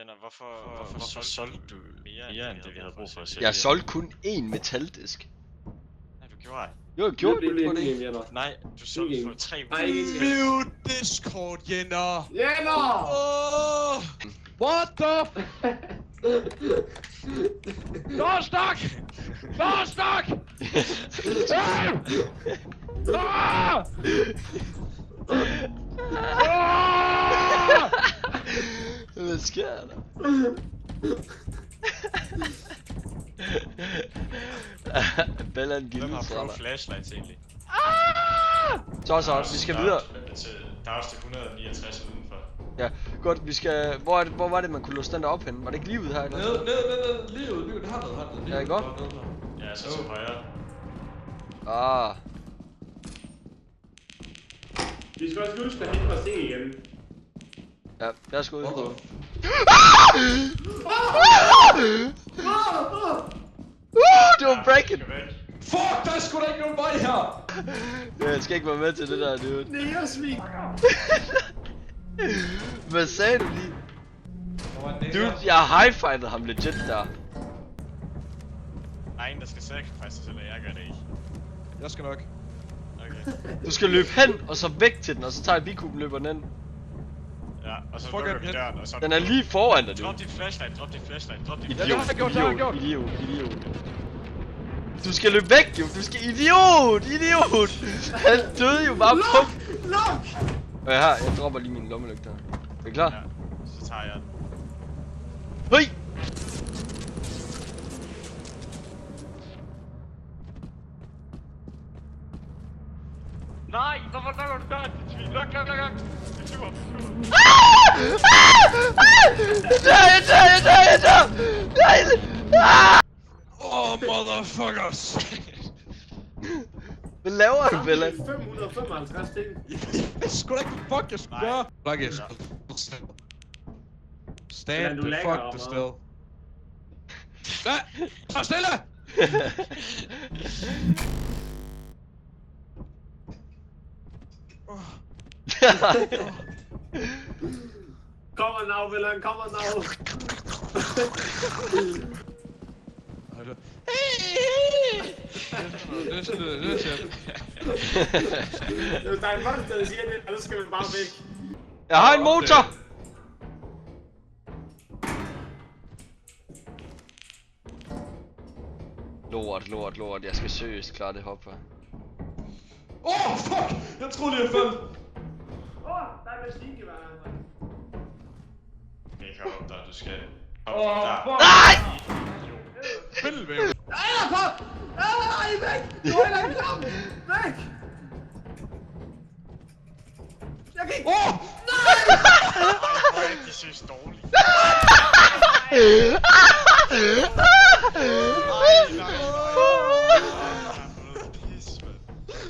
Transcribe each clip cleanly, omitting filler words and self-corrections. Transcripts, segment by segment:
Jenner, hvorfor solgte du mere end det, vi havde brug for at sælge? Jeg solgte kun én metaldisk. Nej, du gjorde ej. Jo, jeg gjorde det ikke. Nej, du solgte for 3 Mute Discord, Jenner! Jenner! What the f... Don't stuck! Don't stuck! Hvad sker der? Ballan gilder Hvem har sig pro der. flashlights egentlig? Så, vi skal videre. Der er også til 169 udenfor. Ja, godt, vi skal... Hvor var det, man kunne låse den der op henne? Var det ikke lige ud her? Eller? Ned, lige ud, hernede. Ja, ikke godt? Ja, så til højre. Ah. Vi skal også huske at hente os se igen. Ja, jeg skal ud. Det var breaking! Fuck, der er sgu da ikke nogen vej her! Jeg skal ikke være med til det der, dude. Næresvig! Hvad sagde du lige? Dude, jeg har high-fightet ham legit der. Der er en, der skal sacrifice, eller jeg gør det ikke. Jeg skal nok. Okay. Du skal løbe hen, og så væk til den, og så tager jeg bikuben løber den ind. Ja, og så Fuck, lukker vi hen. døren, og så... Den er lige foran dig, dude. Drop dit flashlight, drop dit flashlight. Idiot, det har jeg gjort, det har jeg gjort. idiot. Du skal løbe væk, jo. Du skal... Idiot! Han døde jo bare på... Luk! Og her, jeg dropper lige min lommelygte her. Er I klar? Ja, så tager jeg den. Høj! Nej, hvorfor lukker du døren? Luk! Jeg flyver. Jeg dør! Nej! Oh, motherfuckers! Hvad laver du, Bella? 555 ting. Det er sgu da ikke fuck, jeg skulle gøre! Like it. Stand du the lægger fuck om, the still. Hvad? Stå stille! Kommer now, Villan, kommer now! Det er shit. Der er en monster, der siger det, og så skal vi bare væk. Jeg har en motor! Lort. Jeg skal seriøst klare det hop her. Åh, fuck! Jeg troede lige, jeg faldt. Der er maskingevær. Okay, kom op der, du skal... Nej! Spil, væv. Nej, væk! Du er ikke klam! Væk! Jeg kan ikke... Hvor er de synes dårligt.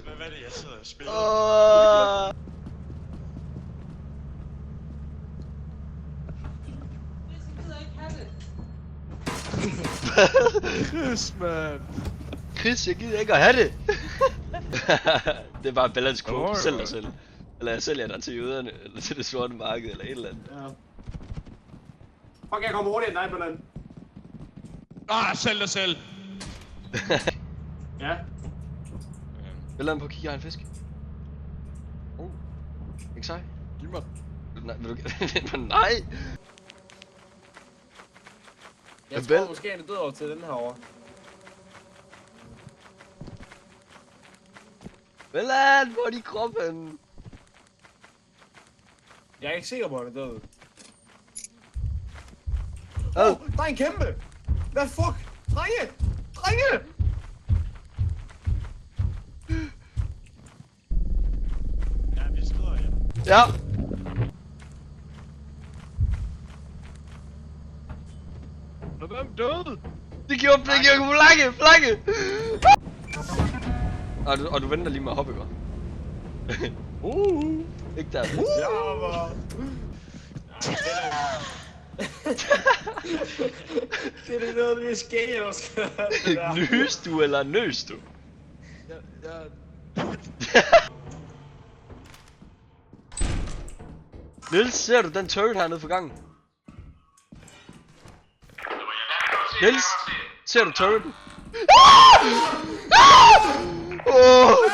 Hvad er det, jeg sidder og spiller? Yes, man. Chris, jeg gider ikke at have det! Det er bare Bellans quote, sælg dig selv. Eller jeg sælger dig til jøderne, eller til det sorte marked, eller et eller andet. Ja. Fuck, jeg kommer hurtigere end dig, Villan. Sælg dig selv. Ja. Bellan på at kigge, jeg har en fisk. Ikke sej? Giv mig. Nej, vil du... Nej! Jeg tror måske, han er død over til den her over. Bellan, hvor er de kroppen? Jeg er ikke sikker på, at han er død. Der er en kæmpe! Hvad fuck? Drenge! Ja, vi skrider, ja. Ja! Hvem døde? Det gjorde flanke! Og du venter lige med at hoppe, ikke? Ikke der. Det er noget, vi skal gøre. Nys du eller nøs du? Niels, ser du den turret hernede for gangen? Niels, ser du turreten?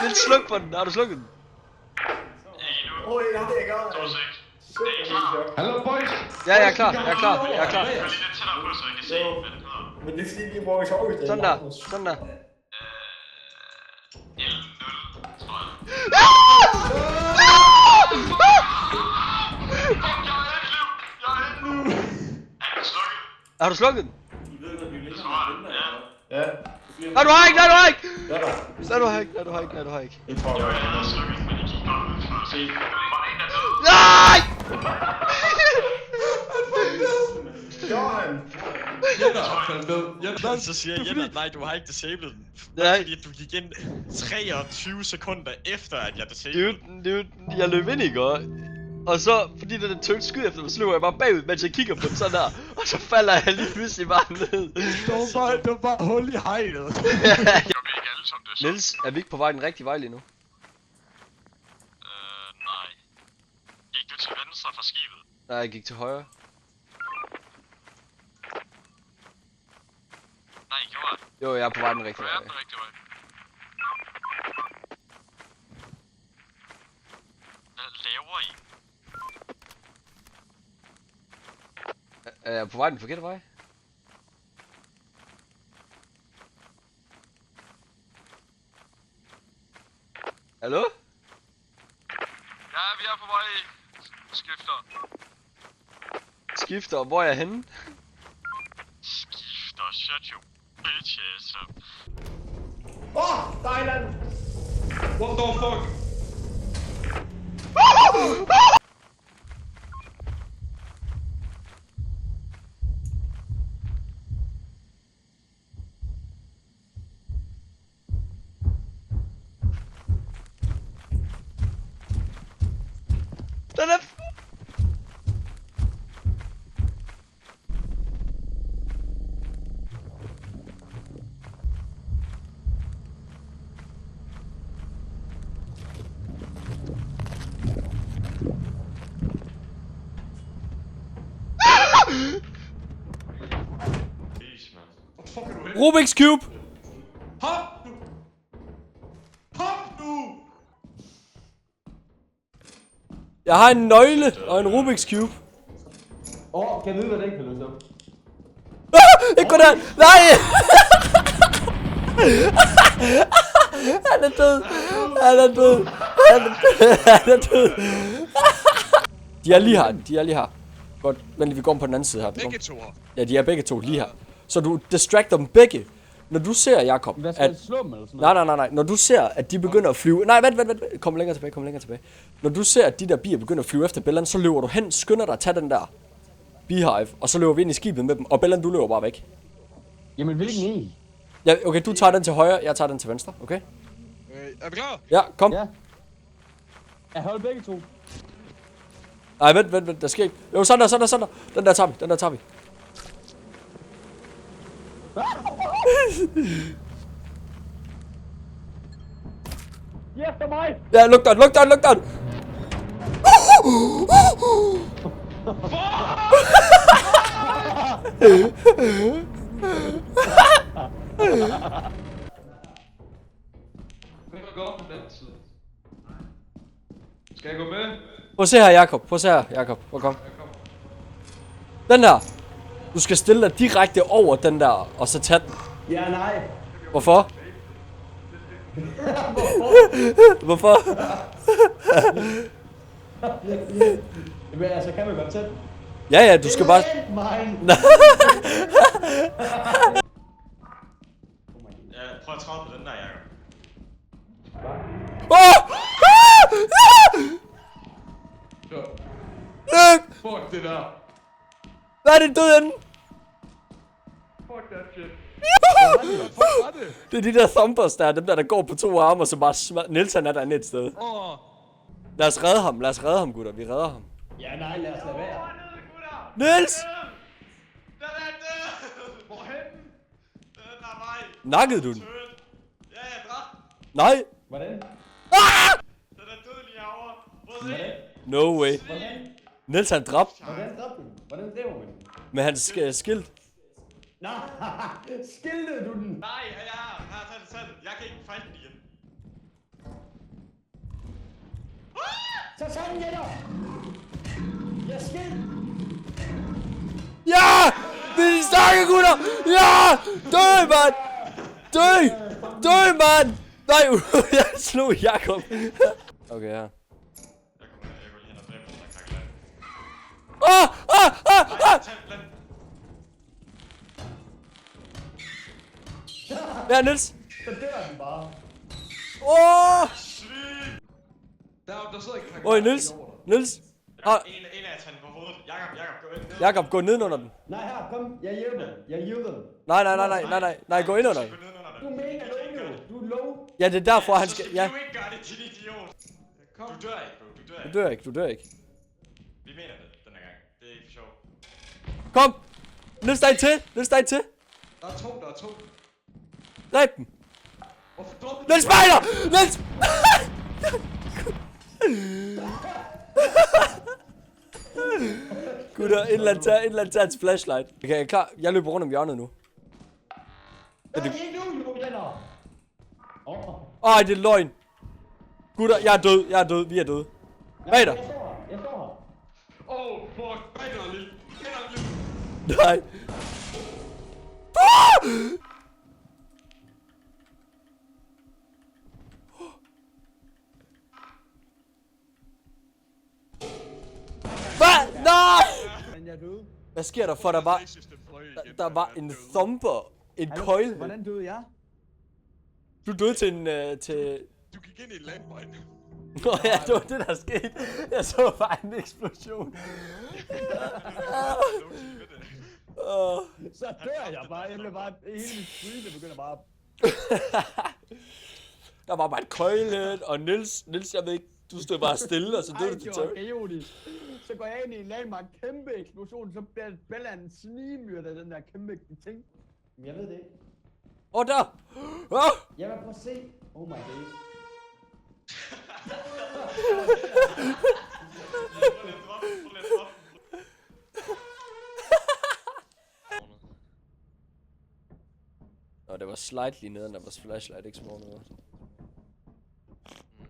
Niels, sluk på den. Har du slukket den? Åh, det er det, jeg gør. Hallo, boys. Ja, jeg er klar. Jeg er klar. Jeg er klar. Men det er fordi, vi bruger i sove i stedet. Sådan der. Sådan der. Har du slukket den? Ja. Nej, du har ikke! Nej, du har ikke! Ja, da. Nej, du har ikke! Nej, du har ikke! Nej, du har ikke! Det tror jeg. Nej! Johan! Så siger Jens, nej, du har ikke disabled den. Nej. Fordi du gik ind 23 sekunder efter, at jeg disabled den. Dude, jeg løb ind i går. Og så, fordi den turret skyder efter mig, så løber jeg bare bagud, mens jeg kigger på den sådan der. Og så falder jeg lige pludselig bare ned. Det var bare hul i hegnet. Niels, er vi ikke på vej den rigtige vej lige nu? Nej. Gik du til venstre fra skibet? Nej, jeg gik til højre. Nej, gjorde jeg. Jo, jeg er på vej den rigtige vej. Den rigtige vej. Hvad laver I? Er jeg på vej den forkerte vej? Hallo? Ja, vi er på vej. Skifter. Skifter, hvor er jeg henne? Skifter, shut your bitches up. Åh, Thailand! What the fuck? Den er... Rubik's Cube! Hop nu! Hop nu! Jeg har en nøgle og en Rubik's Cube. Kan jeg vide, hvad den kan løse op? Ikke gå der! Nej! Han er død! Han er død! Han er død! De er lige her, de er lige her. Godt, men vi går på den anden side her. Begge to. Ja, de er begge to lige her. Så du distracter dem begge. Når du ser, Jakob, Hvad skal jeg slå dem eller sådan noget? Nej. Når du ser, at de begynder at flyve... Nej, vent. Kom længere tilbage. Når du ser, at de der bier begynder at flyve efter Bellan, så løber du hen, skynder dig at tage den der beehive, og så løber vi ind i skibet med dem, og Bellan, du løber bare væk. Jamen, hvilken en? Ja, okay, du tager den til højre, jeg tager den til venstre, okay? Er vi klar? Ja, kom. Ja. Jeg holder begge to. Nej, vent, der sker ikke. Jo, sådan der. Den der tager vi. Ja, for mig! Ja, luk døren! Skal jeg gå med? Prøv at se her, Jakob. Prøv kom. Den der. Du skal stille dig direkte over den der, og så tage den. Ja, nej. Hvorfor? Hvorfor? Men altså, kan man godt tage den? Ja, du skal bare... Mine. Ja, prøv at træde på den der, Jacob. Fuck det der. Hvad er det død ende? Fuck that shit. Det er de der thumpers der, dem der går på to arme, og så bare Niels han er derinde et sted. Lad os redde ham, gutter, vi redder ham. Ja, nej, lad os lade være. Niels! Den er død! Hvorhen? Den er vej. Nakkede du den? Ja, jeg dræbte. Nej! Hvordan? Den er død lige herovre. Prøv at se. No way. Hvordan? Niels han dræbt Hvordan dræbte du den? Hvordan dræber man den? med hans skilt. Nej, skildede du den? Nej, ja, tag den. Jeg kan ikke fejle den igen. Så sådan, Jætter! Jeg skil! Ja! Vi snakker, gutter! Ja! Dø, mand! Dø, mand! Nej, jeg slog Jakob. Okay, her. Jeg går lige hen og dræber den der kakkeland. Ah! Tag den. Ja, Niels. Så dør den bare. Der sidder ikke Oj, Niels. Ah, En af jer tager den på hovedet. Jakob, gå ind. Jakob, gå ned under den. Nej, her, kom. Jeg hjælper den. Nej, gå ind under den. Gå ned under den. Du er mega low, jo. Du er low. Ja, det er derfor, han skal... Ja, Du ikke gøre det, din idiot. Du dør ikke, bro. du dør ikke. Vi mener det denne gang. Det er ikke for sjov. Kom! Niels, der er en til. Der er to. Dræb dem. Hvorfor drop Niels spejder! Niels! Gutter, et eller andet tager hans flashlight. Okay, jeg er klar. Jeg løber rundt om hjørnet nu. Nej, ikke nu, Jætter! Ej, det er løgn. Gutter, jeg er død. Vi er døde. Bag dig. Jeg står her. fuck, bag dig lige. Nej. Hvad? Nej! Men jeg er døde. Hvad sker der for, der var en thumper. En coil. Hvordan døde jeg? Du døde til en... til... Du gik ind i en landmine. Nå ja, det var det, der skete. Jeg så bare en eksplosion. Så dør jeg bare. Jeg blev bare... Hele mit screen begynder bare... Der var bare et køjlet, og Niels, jeg ved ikke, du stod bare stille, og så døde du til tøj. Kaotisk. Så går jeg ind i en lag med en kæmpe eksplosion, så bliver Bella en snigmyrd af den der kæmpe ting. Jeg ved det ikke. Der! Jeg vil prøve at se. Oh my days. Nå, det var slightly nede, der var flashlight ikke små noget.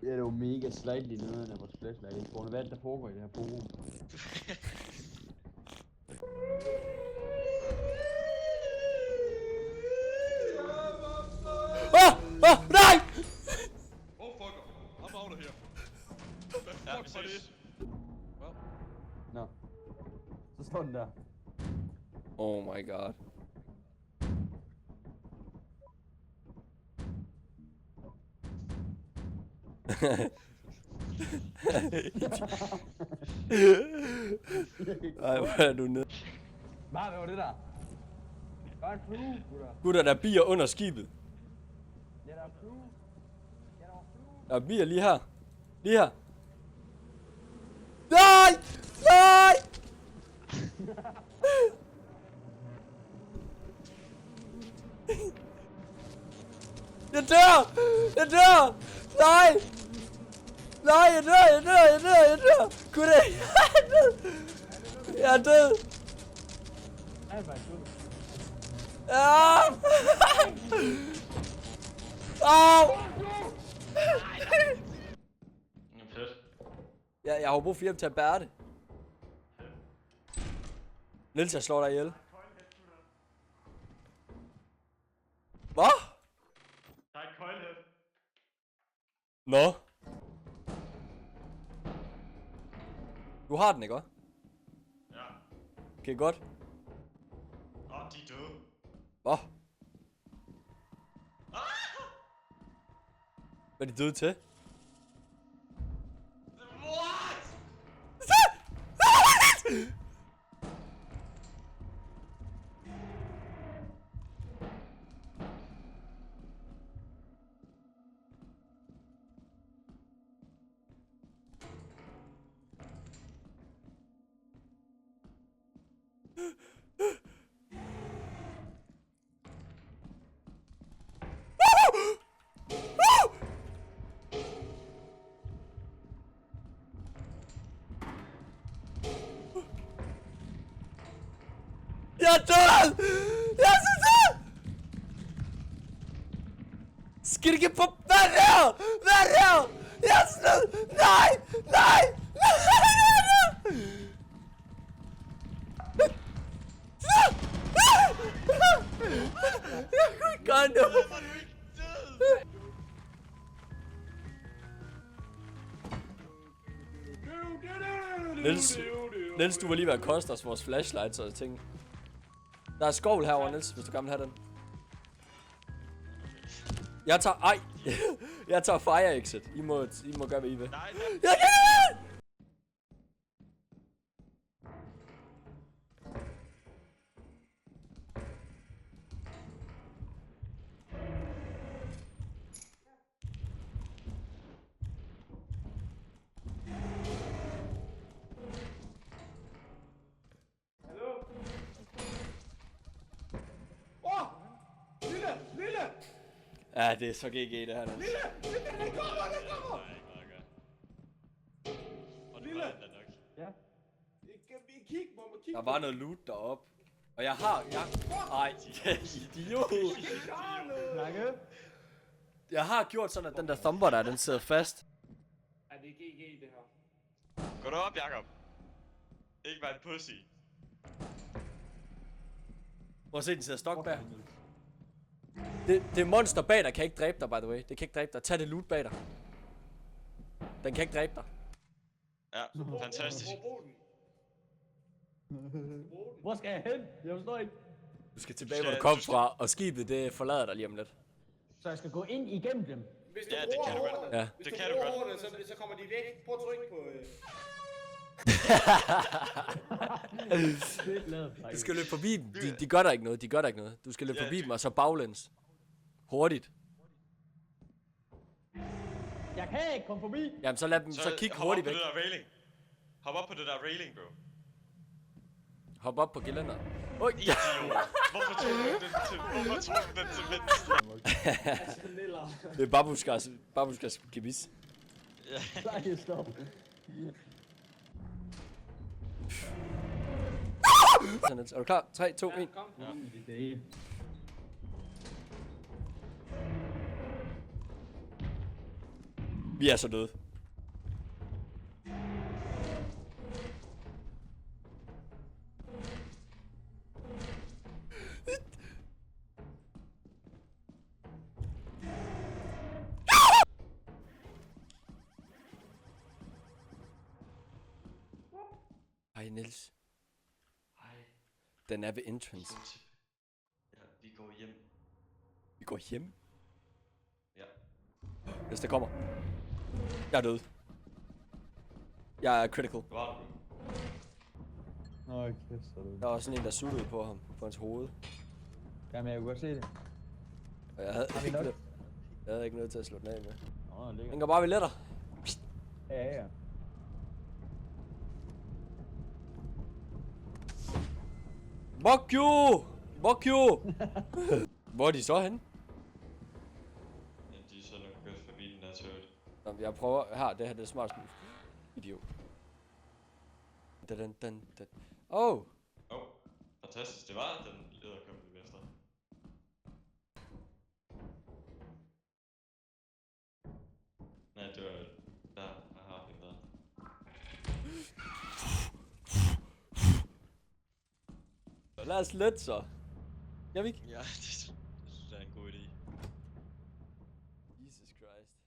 Ja, det var mega slightly nede af vores flashlight. Jeg tror, hvad der foregår i det her forum. Nej! Oh fuck, I'm out of here. Hvad fuck var det? Nå. Så står den der. Oh my god. Ej, hvor er du nede? Hvad var det der? Der er en flue, gutter. Gutter, der er bier under skibet. Ja, der er flue. Der er bier lige her. Lige her. Nej! Nej! Jeg dør! Nej! Nej, jeg dør! Gutter, jeg er død! Jeg er bare død. Ja! Au! Fedt. Ja, jeg har brug for hjælp til at bære det. Niels, jeg slår dig ihjel. Hvad? Der er et coilhead. Nå. Du har den, ikke også? Ja. Okay, godt. De er døde. Hvad? Hvad er de døde til? What? Jeg er død! Jeg er Giv det på. Hvad er det her? Hvad er det her? Jeg er sned. Nej. Nej. Jeg kunne ikke gøre noget. Niels, du var lige ved at koste os vores flashlights og ting. Der er skovl herovre, Niels, hvis du gerne vil have den. Jeg tager... Ej! Jeg tager fire exit. I må gøre, hvad I vil. Nej, Lille! Ja, det er så GG det her, Niels. Lille, den kommer! og det var den der nok. Ja. Kig, må kig. Der var noget loot deroppe. Og jeg har... Ej, idiot! Snakke. Jeg har gjort sådan, at den der thumper der, den sidder fast. Er det GG det her? Gå derop, Jacob. Ikke være en pussy. Prøv at se, den sidder stok bag. Det monster bag dig kan ikke dræbe dig, by the way. Det kan ikke dræbe dig. Tag det loot bag dig. Den kan ikke dræbe dig. Ja, fantastisk. Hvor skal jeg hen? Jeg forstår ikke. Du skal tilbage, hvor du kom fra, og skibet det forlader dig lige om lidt. Så jeg skal gå ind igennem dem? Ja, det kan du godt. Ja. Det kan du godt. Så kommer de væk. Prøv at trykke på... Fedt lavet, Du skal løbe forbi dem. De gør der ikke noget. De gør der ikke noget. Du skal løbe forbi dem, og så baglæns. Hurtigt. Jeg kan ikke komme forbi. Jamen, så lad dem så kigge hurtigt væk. Hop op på det der railing. Hop op på det der railing, bro. Hop op på gelænderet. Oj, ja. Hvorfor tog du den til venstre? Det er babuskas gebis. Nej, stop. Er du klar? 3, 2, 1. Vi er så døde. Hej Niels. Hej. Den er ved entrance. Ja, vi går hjem. Vi går hjem. Ja. Hvis det kommer. Jeg er død. Jeg er critical. Wow. Nå, kæft, så er det. Der var sådan en, der suttede på ham. På hans hoved. Jamen, jeg kunne godt se det. Og jeg havde vi ikke nok? noget. Jeg havde ikke noget til at slå den af med. Nå, ligger. Den går bare ved letter. Ja. Fuck you! Fuck you! Hvor er de så henne? Ja, de er så nok gået forbi den der turret. Nå, jeg prøver. Her, det her det er smart. Idiot. Oh! Fantastisk. Det var den edderkomme til venstre. Nej, det var der. Jeg har den der. Lad os let så. Jeg vil ikke. Ja, det er en god idé. Jesus Christ.